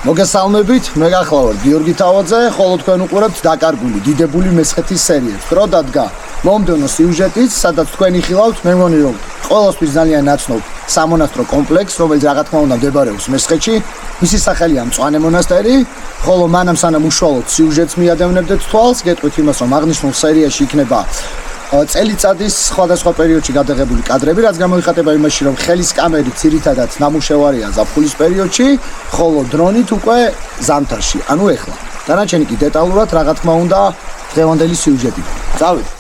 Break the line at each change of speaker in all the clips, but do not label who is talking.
მოგესალმებით, მე გახლავართ გიორგი თავაძე, ხოლო თქვენ უყურებთ დაკარგული დიდებული მესხეთის სერიებს. დრო დადგა მომდევნო სიუჟეტით, სადაც თქვენ იხილავთ, მე მგონი რომ ყველასთვის ძალიან ნაცნობ სამონასტრო კომპლექსს, რომელიც რა თქმა უნდა მდებარეობს მესხეთში. მისი სახელია მწვანე მონასტერი, ხოლო მანამ სანამ უშუალოდ სიუჟეტს მიადევნებდეთ თვალს, გეტყვით იმას, რომ აღნიშნულ სერიაში იქნება წელიწადის სხვადასხვა პერიოდში გადაღებული კადრები, რაც გამოიხატება იმაში, რომ ხელის კამერი ძირითადად ნამუშევარია ზაფხულის პერიოდში, ხოლო დრონით უკვე ზამთარში. ანუ ეხლა. დანარჩენი კი დეტალურად, რა თქმა უნდა, დღევანდელი სიუჟეტი. წავიდეთ.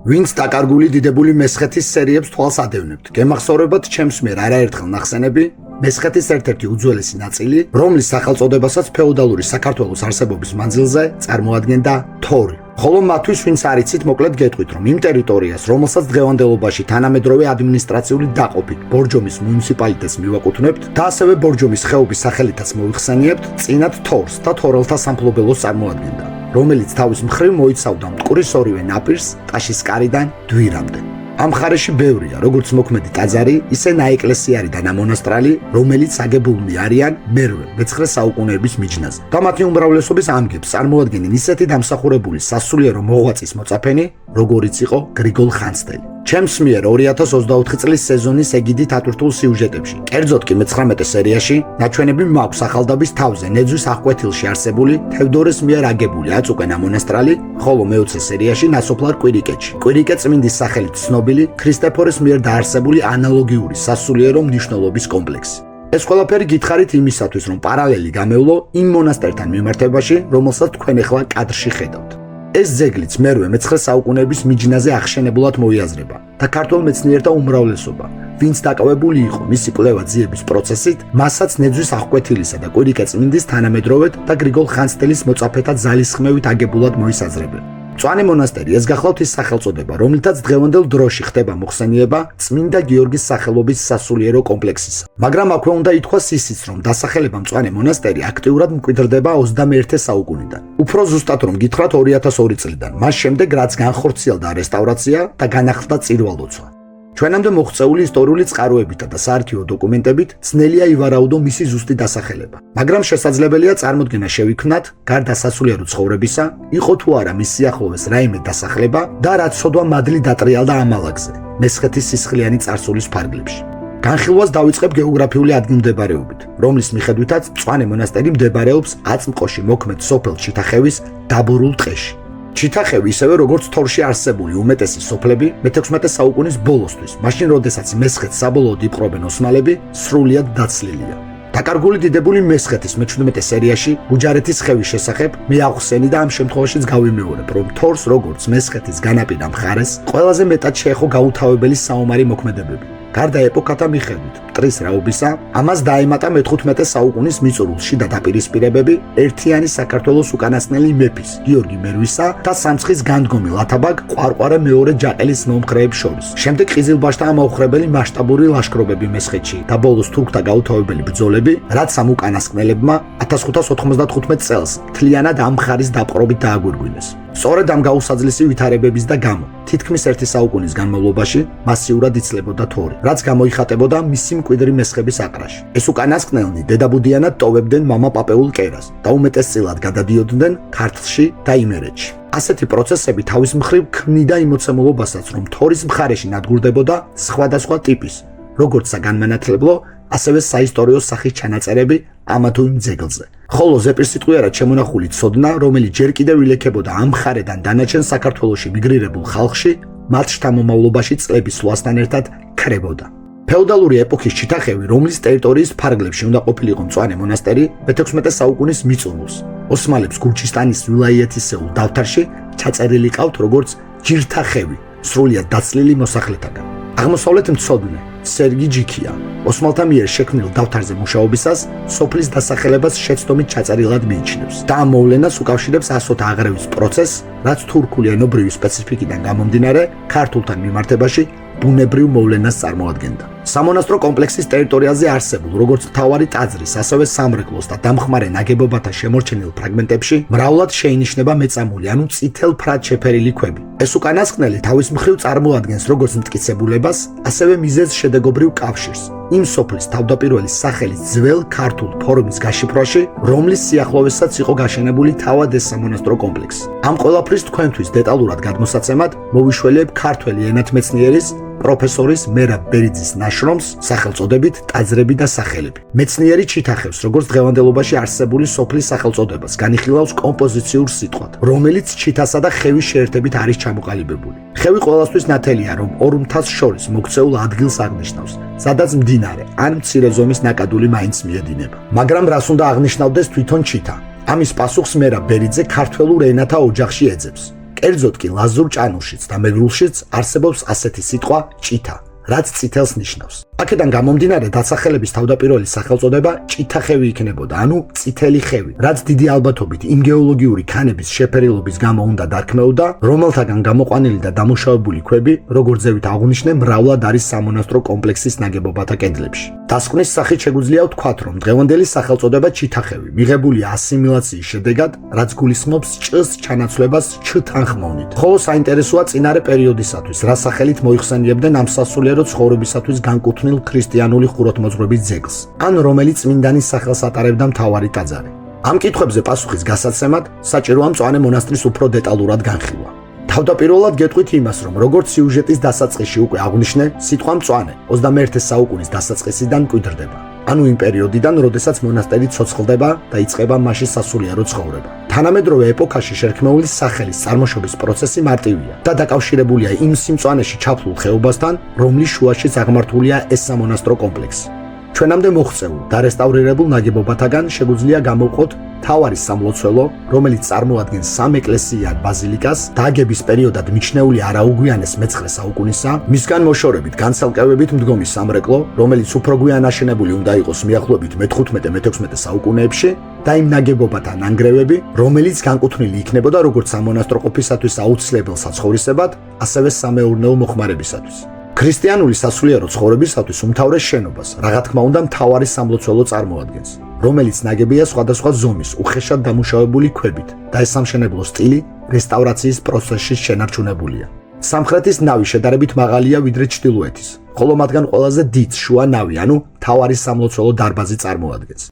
ვინც დაკარგული დიდებული მესხეთის სერიებს თვალს ადევნებთ. გემახსოვრებათ ჩემს მიერ არაერთხელ ნახსენები მესხეთის ერთ-ერთი უძველესი ნაწილი, რომლის სახელწოდებასაც ფეოდალური საქართველოს არსებობის მანძილზე წარმოადგენდა თორი. ხოლო მათთვის ვინც არ იცით, მოკლედ გეტყვით, რომ იმ ტერიტორიას, რომელსაც დღევანდელობაში თანამედროვე ადმინისტრაციული დაყოფით ბორჯომის მუნიციპალიტეტს მივაკუთვნებთ და ასევე ბორჯომის ხეობის სახელითაც მოიხსენიებთ, წინათ თორს და თორელთა სამფლობელოს წარმოადგენდა, რომელიც თავის მხრივ მოიცავდა მტკვრის ორივე ნაპირს ტაშისკარიდან დვირამდე. ამ მხარეში ბევრია, როგორც მოქმედი ტაძარი, ისე ნაეკლესიარი და ნამონასტრალი, რომელიც აგებულნი არიან მე-19 საუკუნეების მიჯნაზე. და მათი უმრავლესობის ამგებს წარმოადგენენ ისეთი დამსახურებული სასულიერო მოღვაწის მოწაფენი, როგორიც იყო გრიგოლ ხანძთელი. ჩემს მიერ 2024 წლის სეზონის ეგიდით ატვირთულ სიუჟეტებში, კერძოდ კი მე-19 სერიაში, ნაჩვენები მაქვს ახალდაბის თავზე ნეძვის აღკვეთილში არსებული თევდორეს მიერ აგებული აწუყე ნამონასტრალი, ხოლო მე-20 სერიაში ნასოფლარ კვირიკეთში. კვირიკე წმინდის სახელით ცნობილი ქრისტეფორეს მიერ დაარსებული ანალოგიური სასულიერო მნიშვნელობის კომპლექსი. ეს ყველაფერი გითხარით იმისათვის, რომ პარალელი გამევლო იმ მონასტერთან მიმართებაში, რომელსაც თქვენ ახლა კადრში ხედავთ. ეს ძეგლიც მე-19 საუკუნეების მიჯნაზე ახშენებულად მოიაზრება და ქართველ მეცნიერთა უმრავლესობა, ვინც დაკავებული იყო მისი კვლევა-ძიების პროცესით, მასაც ნეძვის აღკვეთილისა და კვირიკე წმინდის თანამედროვედ და გრიგოლ ხანძთელის მოწაფეთა ძალისხმევით აგებულად მოისაზრებენ. მწვანე მონასტერი ეს გახლავთ ის სახელწოდება, რომლითაც დღევანდელ დროში ხდება მოხსენიება წმინდა გიორგის სახელობის სასულიერო კომპლექსისა. მაგრამ აქვე უნდა ითქვას ისიც, რომ დასახელება მწვანე მონასტერი აქტიურად მკვიდრდება 21 საუკუნიდან. უფრო ზუსტად რომ გითხრათ 2002 წლიდან, მას შემდეგ რაც განხორციელდა რესტავრაცია და განახლდა წირვალოცვა. ჩვენამდე მოღწეული ისტორიული წყაროებითა და საარქივო დოკუმენტებით ძნელია ივარაუდო მისი ზუსტი დასახელება. მაგრამ შესაძლებელია წარმოდგენა შევიქმნათ, გარდა სასულიერო ცხოვრებისა, იყო თუ არა მის სიახლოვეს რაიმე დასახლება და რაც სოდვა მადლი დატრიალდა ამალაგზე, მესხეთის სისხლიანი წარსულის ფარგლებში. განხილვას დავიწყებ გეოგრაფიული ადგილმდებარეობით, რომლის მიხედვითაც მწვანე მონასტერი მდებარეობს აწმყოში მოქმედ სოფელ ჩიტახევის დაბურულ ტყეში. ჩიტახევი ისევე როგორც თორში არსებული უმეტესი სოფლები მე-16 საუკუნის ბოლოსთვის, მაშინ როდესაც მესხეთს საბოლოოდ იპყრობენ ოსმალები, სრულიად დაცლილია. დაკარგული დიდებული მესხეთის მე-17 სერიაში გუჯარეთის ხევის შესახებ მე აღხსენი და ამ შემთხვევაშიც გავიმეორებ, რომ თორს როგორც მესხეთის განაპირა მხარეს ყველაზე მეტად შეეხო გაუთავებელი საომარი მოქმედებები. გარდა ეპოქათა მიხედვით, მტრის რაობისა, ამას დაემატა მე-15 საუკუნის მიწურულში და დაპირისპირებები ერთიანი საქართველოს უკანასკნელი მეფის, გიორგი მერვისა და სამცხის განდგომი ლათაბაგ ყვარყვარე მეორე ჯაყელის მომხრეებს შორის. შემდეგ ყიზილბაშთა ამაუხრებელი მასშტაბური ლაშქრობები მესხეთში და ბოლოს თურქთა გაუთავებელი ბრძოლები, რაც ამ უკანასკნელებმა 1595 წელს მთლიანად ამ მხარის დაპყრობით დააგვირგვინეს. სწორედ ამ გაუსაძლისი ვითარებების და გამო, თითქმის ერთი საუკუნის განმავლობაში მასიურად იცლებოდა თორი, რაც გამოიხატებოდა მისი მკვიდრი მესხების აყრაში. ეს უკანასკნელნი დედაბუდიანად ტოვებდნენ მამა პაპეულ კერას და უმეტესწილად გადადიოდნენ ქართლში და იმერეთში. ასეთი პროცესები თავის მხრივ ქმნიდა იმ მოცემულობასაც, რომ თორის მხარეში ნადგურდებოდა სხვადასხვა ტიპის, როგორც საგანმანათლებლო, ასევე საისტორიო სახის ჩანაწერები ამა თუ იმ ძეგლზე. ხოლო ზეპირსიტყვიერად შემონახული ცოდნა, რომელიც ჯერ კიდევ ილექებოდა ამ მხარედან დანარჩენ საქართველოში მიგრირებულ ხალხში, მათ შთამომავლობაში წლების სვლასთან ერთად ქრებოდა. ფეოდალური ეპოქის ჩიტახევი, რომლის ტერიტორიის ფარგლებში უნდა ყოფილიყო მწვანე მონასტერი, მე-16 საუკუნის მიწურულს, ოსმალებს გურჯისტანის ვილაიეთისეულ დავთარში ჩაწერილი ყავთ როგორც ჯირთა ხევი, სრულიად დაცლილი მოსახლეთაგან. აღმოსავლეთ მცოდნე სერგი ჯიქია ოსმალთა მიერ შექმნილ დავთარზე მუშაობისას სოფლის დასახელებას შეცდომით ჩაწერილად მიიჩნევს და ამ მოვლენას უკავშირებს ასოთა აღრევის პროცესს, რაც თურქული ენობრივი სპეციფიკიდან გამომდინარე ქართულთან მიმართებაში ბუნებრივ მოვლენას წარმოადგენდა. სამონასტრო კომპლექსის ტერიტორიაზე არსებულ როგორც მთავარი ტაძრის, ასევე სამრეკლოს და დამხმარე ნაგებობათა შემორჩენილ ფრაგმენტებში მრავლად შეინიშნება მეწამული, ანუ წითელ ფრად შეფერილი ქვები. ეს უკანასკნელი თავის მხრივ წარმოადგენს როგორც მტკიცებულებას, ასევე მიზეზ შედეგობრივ კავშირს იმ სოფლის თავდაპირველი სახელის ძველ ქართულ ფორმის გაშიფრვაში, რომლის სიახლოვესაც იყო გაშენებული თავად ეს სამონასტრო კომპლექსი. ამ ყველაფრის თქვენთვის დეტალურად გადმოსაცემად მოვიშველიებ ქართველი ენათმეცნიერის პროფესორის მერაბ ბერიძის ნაშრომს სახელწოდებით ტაძრები და სახელები. მეცნიერი ჩითახევს, როგორც დღევანდელობაში არსებული სოფლის სახელწოდებას განიხილავს კომპოზიციურ სიტყვად, რომელიც ჩითასა და ხევის შეერთებით არის ჩამოყალიბებული. ხევი ყველასთვის ნათელია, რომ ორ მთას შორის მოქცეულ ადგილს აღნიშნავს, სადაც მდინარე ან მცირე ზომის ნაკადული მაინც მიედინება. მაგრამ რას უნდა აღნიშნავდეს თვითონ ჩითა? ამის პასუხს მერაბ ბერიძე ქართველურ ენათა ოჯახში ეძებს. კერძოდ კი ლაზურ ჭანურშიც და მეგრულშიც არსებობს ასეთი სიტყვა ჭითა, რაც წითელს ნიშნავს. აქედან გამომდინარე დასახელების თავდაპირველი სახელწოდება ჭითახევი იქნებოდა, ანუ წითელი ხევი, რაც დიდი ალბათობით იმ გეოლოგიური ქანების შეფერილობის გამო უნდა დარქმეოდა, რომელთაგან გამოყვანილი და დამუშავებული ქვები, როგორც ზევით აღვნიშნე, მრავლად არის სამონასტრო კომპლექსის ნაგებობათა კედლებში. დასკვნის სახით შეგვიძლია ვთქვათ, რომ დღევანდელი სახელწოდება ჭითახევი მიღებულია ასიმილაციის შედეგად, რაც გულისხმობს ჭს ჩანაცვლებას ჩ-თან ხმოვნით. ხოლო საინტერესოა წინარე პერიოდისათვის, რა სახელით მოიხსენიებდნენ ამ სასულიერო ცხოვრებისათვის განკუთვნილ ქრისტიანული ხუროთმოძღვრების ძეგლს, ან რომელიც წმინდანის სახელს ატარებდა მთავარი ტაძარი. ამ კითხვებზე პასუხის გასაცემად საჭიროა მწვანე მონასტრის უფრო დეტალურად განხილვა. თავდაპირველად გეტყვით იმას, რომ როგორც სიუჟეტის დასაწყისში უკვე აღვნიშნე, სიტყვა მწვანე 21 საუკუნის დასაწყისიდან მკვიდრდება. ანუ იმ პერიოდიდან, როდესაც მონასტერი ცოცხლდება და იწყება მასში სასულიერო ცხოვრება. თანამედროვე ეპოქაში შერქმეული სახელის წარმოშობის პროცესი მარტივია და დაკავშირებულია იმ სიმწვანეში ჩაფლულ ხეობასთან, რომლის შუაშიც აღმართულია ეს სამონასტრო კომპლექსი. ჩვენამდე მოღწეულ და რესტავრირებულ ნაგებობათაგან შეგვიძლია გამოვყოთ მთავარი სამლოცველო, რომელიც წარმოადგენს სამ ეკლესიიან ბაზილიკას და აგების პერიოდად მიჩნეული არაუგვიანეს მე-9 საუკუნისა, მისგან მოშორებით განცალკევებით მდგომი სამრეკლო, რომელიც უფრო გვიან აშენებული უნდა იყოს მიახლოებით მე-15-მე-16 საუკუნეებში და იმ ნაგებობათა ნანგრევები, რომელიც განკუთვნილი იქნებოდა როგორც სამონასტრო ყოფისათვის აუცილებელ საცხოვრისებად, ასევე სამეურნეო მოხმარებისათვის. ქრისტიანული სასულიერო ცხოვრებისათვის უმთავრეს შენობას, რა თქმა უნდა, მთავარი სამლოცველო წარმოადგენს, რომელიც ნაგებია სხვადასხვა ზომის, უხეშად დამუშავებული ქვებით და ეს სამშენებლო სტილი რესტავრაციის პროცესში შენარჩუნებულია. სამხრეთის ნავი შედარებით მაღალია ვიდრე ჩრდილოეთის, ხოლო მათგან ყველაზე დიდს შუა ნავი, ანუ მთავარი სამლოცველო დარბაზი წარმოადგენს.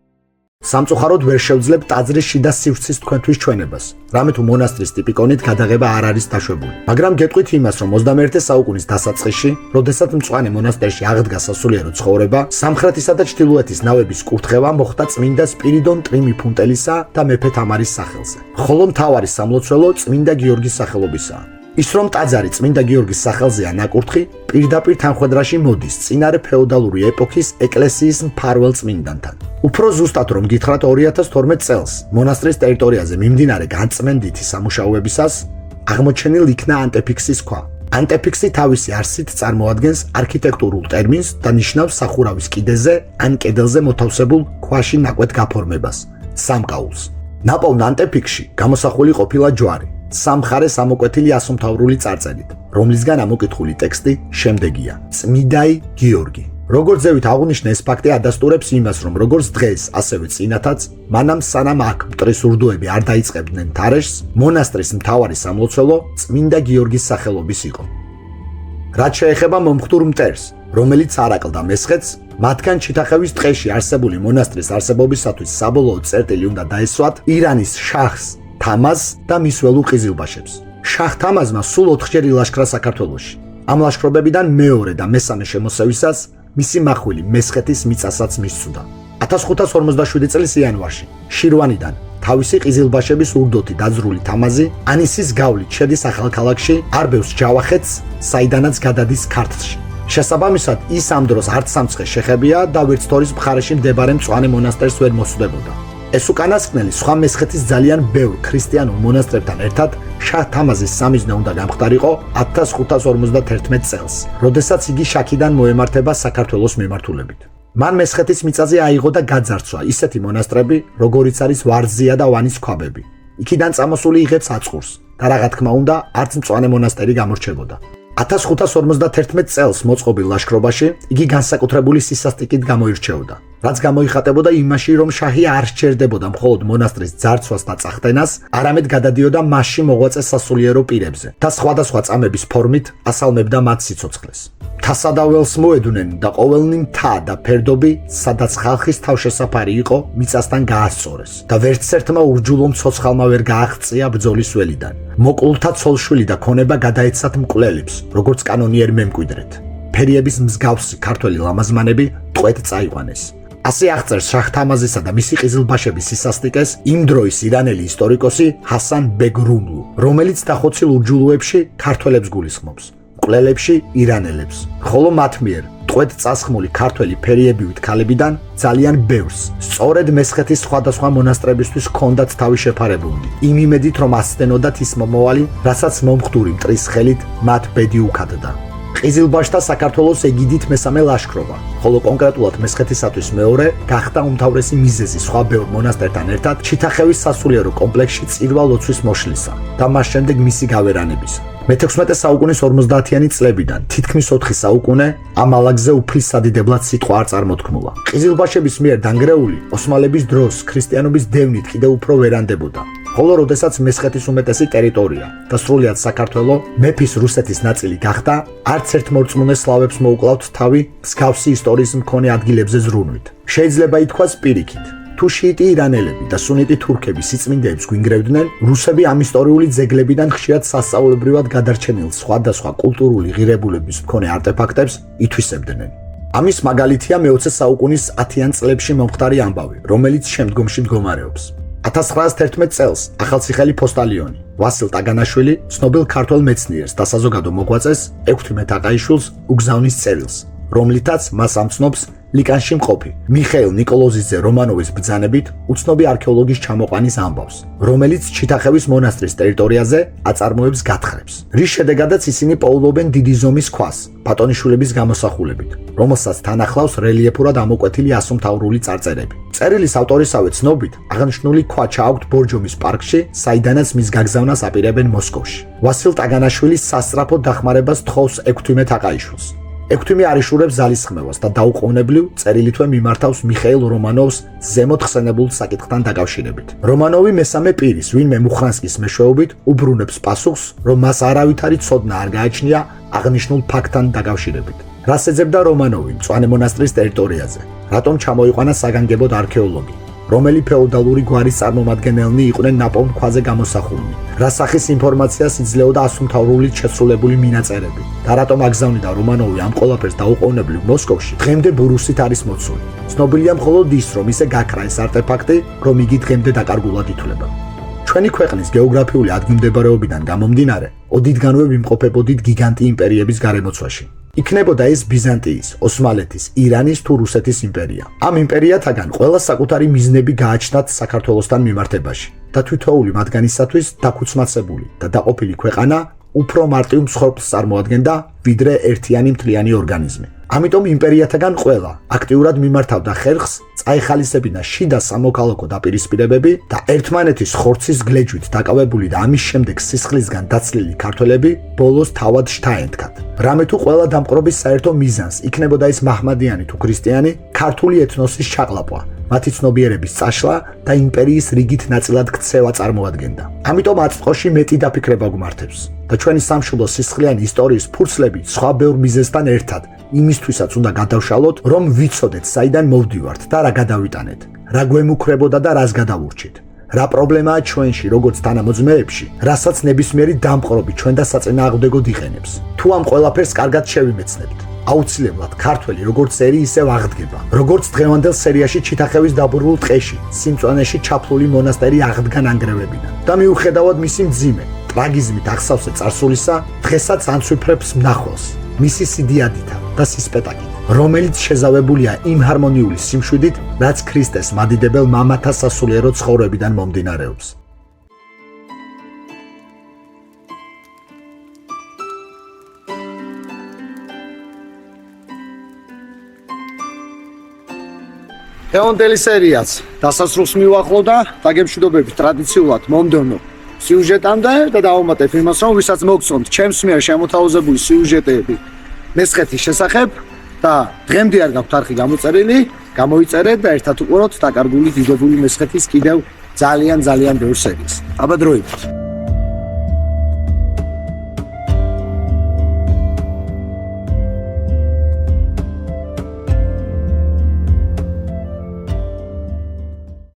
სამწუხაროდ ვერ შევძლებ ტაძრის შიდა სივრცის თქვენთვის ჩვენებას, რამე თუ მონასტრის ტიპიკონით გადაღება არ არის დაშვებული. მაგრამ გეტყვით იმას, რომ 21 საუკუნის დასაწყისში, როდესაც მწვანე მონასტერში აღდგა სასულიერო ცხოვრება, სამხრეთისა და ჩრდილოეთის ნავების კურთხევა მოხდა წმინდა სპირიდონ ტრიმიფუნტელისა და მეფე თამარის სახელზე, ხოლო მთავარი სამლოცველო წმინდა გიორგის სახელობისაა. ის რომ ტაძარი წმინდა გიორგის სახელზეა ნაკურთხი, პირდაპირ თანხვედრაში მოდის წინარე ფეოდალური ეპოქის ეკლესიის მფარველ წმინდანთან. უფრო ზუსტად რომ გითხრათ 2012 წელს მონასტრის ტერიტორიაზე მიმდინარე განწმენდითი სამუშაოებისას აღმოჩენილ იქნა ანტეფიქსის ქვა. ანტეფიქსი თავისი არსით წარმოადგენს არქიტექტურულ ტერმინს და ნიშნავს სახურავის კიდეზე ან კედელზე მოთავსებულ ქვაში ნაკვეთ გაფორმებას, სამკაულს. ნაპოვნ ანტეფიქსში გამოსახული ყოფილა ჯვარი. სამხარეს ამოკვეთილი ასომთავრული წარწერით, რომლისგან ამოკითხული ტექსტი შემდეგია: წმიდაი გიორგი. როგორც ზევით აღვნიშნე, ეს ფაქტი ადასტურებს იმას, რომ როგორც დღეს, ასევე წინათაც, მანამ სანამ აქ მტრის ურდოები არ დაიწყებდნენ თარეშს, მონასტრის მთავარი სამლოცველო წმინდა გიორგის სახელობის იყო. რაც შეეხება მომხდურ მტერს, რომელიც არ აკლდა მესხეთს, მათგან ჩიტახევის ტყეში არსებული მონასტრის არსებობისათვის საბოლოო წერტილი უნდა დაესვათ ირანის შაჰს თამაზ და მის ველურ ყიზილბაშებს. შაჰ თამაზმა სულ 4-ჯერ ილაშქრა საქართველოში. ამ ლაშქრობებიდან მეორე და მესამე შემოსევისას მისი მახვილი მესხეთის მიწასაც მისცუდა. 1547 წლის იანვარში შირვანიდან თავისი ყიზილბაშების ურდოთი დაძრული თამაზი ანისის გავლით შედის ახალქალაქში არბევს ჯავახეთს, საიდანაც გადადის ქართლში. შესაბამისად, ის ამ დროს არც სამცხე შეხებია და ვერც თორის მხარეში მდებარე მწვანე მონასტერს ვერ მოსვდებოდა. ეს უკანასკნელი სხვა მესხეთის ძალიან ბევრ ქრისტიანულ მონასტრებთან ერთად შაჰ თამაზის სამიზნე უნდა გამხდარიყო 1551 წელს, როდესაც იგი შაქიდან მოემართება საქართველოს მიმართულებით. მან მესხეთის მიწაზე აიღო და გაძარცვა ისეთი მონასტრები, როგორიც არის ვარძია და ვანის ქვაბები. იქიდან წამოსული იღებს აწყურს და რა თქმა უნდა, არც მწვანე მონასტერი გამორჩებოდა. 1551 წელს მოწყობილ ლაშქრობაში იგი განსაკუთრებული სისასტიკით გამოირჩეოდა, რაც გამოიხატებოდა იმაში, რომ შაჰი არ სჭერდებოდა მხოლოდ მონასტრის ძარცვას და წახდენას, არამედ გადადიოდა მასში მოღვაწე სასულიერო პირებზე და სხვადასხვა წამების ფორმით ასალმებდა მათ სიცოცხლეს. თასადაველს მოედუნენ და ყოველნი მთა და ფერდობი, სადაც ხალხის თავშესაფარი იყო, მიწასთან გაასწორეს და ვერცერთმა ურჯულო მცოცხალმა ვერ გააღწია ბრძოლის ველიდან. მოკლულთა ცოლშვილი და ქონება გადაეცათ მკვლელებს, როგორც კანონიერ მემკვიდრედ. ფერიების მსგავსი ქართველი ლამაზმანები ტყვედ წაიყვანეს. ასე აღწერს შაჰ თამაზისა და მისი ყიზილბაშების სისასტიკეს იმ დროის ირანელი ისტორიკოსი ჰასან ბეგ რუმლუ, რომელიც დახოცილ ურჯულოებში ქართველებს გულისხმობს, მკვლელებში ირანელებს, ხოლო მათ მიერ ტყვედ წასხმული ქართველი ფერიებივით ქალებიდან ძალიან ბევრს სწორედ მესხეთის სხვადასხვა მონასტრებისთვის ჰქონდათ თავი შეფარებული, იმ იმედით, რომ ასცდენოდათ ის მომავალი, რასაც მომხდური მტრის ხელით მათ ბედი უქადდა. ყიზილბაშთა საქართველოს ეგიდით მესამე ლაშქრობა, ხოლო კონკრეტულად მესხეთისათვის მეორე გახდა უმთავრესი მიზეზი სხვა ბევრ მონასტერთან ერთად ჩიტახევის სასულიერო კომპლექსში წირვა-ლოცვის მოშლისა და მას შემდეგ მისი გავერანებისა. მე-16 საუკუნის 50-იანი წლებიდან თითქმის 4 საუკუნე ამ ალაგზე უფლის სადიდებლად სიტყვა არ წარმოთქმულა. ყიზილბაშების მიერ დანგრეული ოსმალების დროს ქრისტიანობის დევნით კიდევ უფრო ვერანდებოდა. ხოლო როდესაც მესხეთის უმეტესი ტერიტორია და სრულიად საქართველო მეფის რუსეთის ნაწილი გახდა, არც ერთ მორწმუნე სლავებს მოუკლავთ თავი მსგავსი ისტორიის მქონე ადგილებზე ზრუნვით. შეიძლება ითქვას პირიქით, თუ შიიტი ირანელები და სუნიტი თურქები სიწმინდეებს გვინგრევდნენ, რუსები ამ ისტორიული ძეგლებიდან ხშირად სასწაულებრივად გადარჩენილ სხვადასხვა კულტურული ღირებულების მქონე არტეფაქტებს ითვისებდნენ. ამის მაგალითია მე-20 საუკუნის 10-იან წლებში მომხდარი ამბავი, რომელიც შემდგომში მდგომარეობს. 1911 წელს ახალციხელი ფოსტალიონი ვასილ ტაგანაშვილი ცნობილ ქართველ მეცნიერს და საზოგადო მოღვაწეს ექვთიმე თაყაიშვილს უგზავნის წერილს, რომლითაც მას ამცნობს ლიკანში მყოფი მიხეილ ნიკოლოზიძე რომანოვის ბრძანებით უცნობი არქეოლოგის ჩამოყვანის ამბავს, რომელიც ჩიტახევის მონასტრის ტერიტორიაზე აწარმოებს გათხრებს, რის შედეგადაც ისინი პოულობენ დიდი ზომის ქვას ბატონიშვილების გამოსახულებით, რომელსაც თან ახლავს რელიეფურად ამოკვეთილი ასომთავრული წარწერები. წერილის ავტორისავე ცნობით, აღნიშნული ქვა ჩააქვთ ბორჯომის პარკში, საიდანაც მის გაგზავნას აპირებენ მოსკოვში. ვასილ ტაგანაშვილის სასწრაფო დახმარებას თხოვს ექვთიმე თაყაიშვილს. ექვთიმე არიშურებს ზალისხმევას და დაუყოვნებლივ წერილითვე მიმართავს მიხეილ რომანოვს ზემოთ ხსენებულ საკითხთან დაკავშირებით. რომანოვი მესამე პირის, ვინმე მუხრანსკის მეშვეობით, უბრუნებს პასუხს, რომ მას არავითარი ცოდნა არ გააჩნია აღნიშნულ ფაქტთან დაკავშირებით. რას ეძებდა რომანოვი მწვანე მონასტრის ტერიტორიაზე? რატომ ჩამოიყვანა საგანგებოდ არქეოლოგი? რომელი ფეოდალური გვარის წარმომადგენელნი იყვნენ ნაპოვნ ქვაზე გამოსახულნი? რა სახის ინფორმაციას იძლეოდა ასომთავრულით შესრულებული მინაწერები? და რატომ აგზავნიდა რომანოვი ამ ყველაფერს დაუყოვნებლივ მოსკოვში? დღემდე ბურუსით არის მოცული. ცნობილია მხოლოდ ის, რომ ისე გაქრა ეს არტეფაქტი, რომ იგი დღემდე დაკარგულად ითვლება. ჩვენი ქვეყნის გეოგრაფიული ადგილმდებარეობიდან გამომდინარე, ოდითგანვე ვიმყოფებოდით გიგანტი იმპერიების გარემოცვაში. იქნებოდა ეს ბიზანტიის, ოსმალეთის, ირანის თუ რუსეთის იმპერია. ამ იმპერიათაგან ყველა საკუთარი მიზნები გააჩნდათ საქართველოსთან მიმართებაში და თითოეული მათგანისათვის დაქუცმაცებული და დაყოფილი ქვეყანა უფრო მარტივ მსხვერპლს წარმოადგენდა, ვიდრე ერთიანი მთლიანი ორგანიზმი. ამიტომ იმპერიათაგან ყველა აქტიურად მიმართავდა ხერხს წაეხალისებინა შიდა სამოქალაქო დაპირისპირებები და ერთმანეთის ხორცის გლეჯვით დაკავებული და ამის შემდეგ სისხლისგან დაცლილი ქართველები ბოლოს თავად შთაენთქათ. რამე თუ ყველა დამყრობის საერთო მიზანს იქნებოდა ის მაჰმადიანი თუ ქრისტიანი ქართული ეთნოსის ჩაყლაპვა, მათი ცნობიერების წაშლა და იმპერიის რიგით ნაწილად ქცევა წარმოადგენდა. ამიტომ აწმყოში მეტი დაფიქრება გვმართებს და ჩვენი სამშობლოს სისხლიანი ისტორიის ფურცლები სხვა ბევრ მიზეზთან ერთად იმისთვისაც უნდა გადავშალოთ, რომ ვიცოდეთ საიდან მოვდივართ და რა გადავიტანეთ, რა გვემუქრებოდა და რას გადავურჩით. რა პრობლემაა ჩვენში, როგორც თანამოძმეებში, რასაც ნებისმიერი დამყრობი ჩვენ და საწინააღმდეგოდ იყენებს. თუ ამ ყველაფერს კარგად შევიმეცნებთ, აუცილებლად ქართველი როგორც ერი ისევ აღდგება. როგორც დღევანდელ სერიაში ჩიტახევის დაბურულ ტყეში, სიმწვანეში ჩაფლული მონასტერი აღდგა ნანგრევებიდან და მიუხედავად მისი მძიმე ტრაგიზმით ახსავსე წარსულისა, დღესაც ანცვიფრებს მნახველს მისი სიდიადითა და სისპეტაკით, რომელიც შეზავებულია იმ ჰარმონიული სიმშვიდით, რაც ქრისტეს მადიდებელ მამათა სასულიერო ცხოვრებიდან მომდინარეობს.
ეონდელი სერიაც დასასრულს მივახლო და დაგემშვიდობებით ტრადიციულად მომდევნო
სიუჟეტამდე და დავუმატებ იმას, რომ ვისაც მოგწონთ ჩემს მიერ შემოთავაზებული სიუჟეტები მესხეთის შესახებ და დღემდე არ გაქვთ არხი გამოწერილი, გამოიწერეთ და ერთად უყუროთ დაკარგული დიდებული მესხეთის კიდევ ძალიან ბევრ სერიას. აბა დროებით.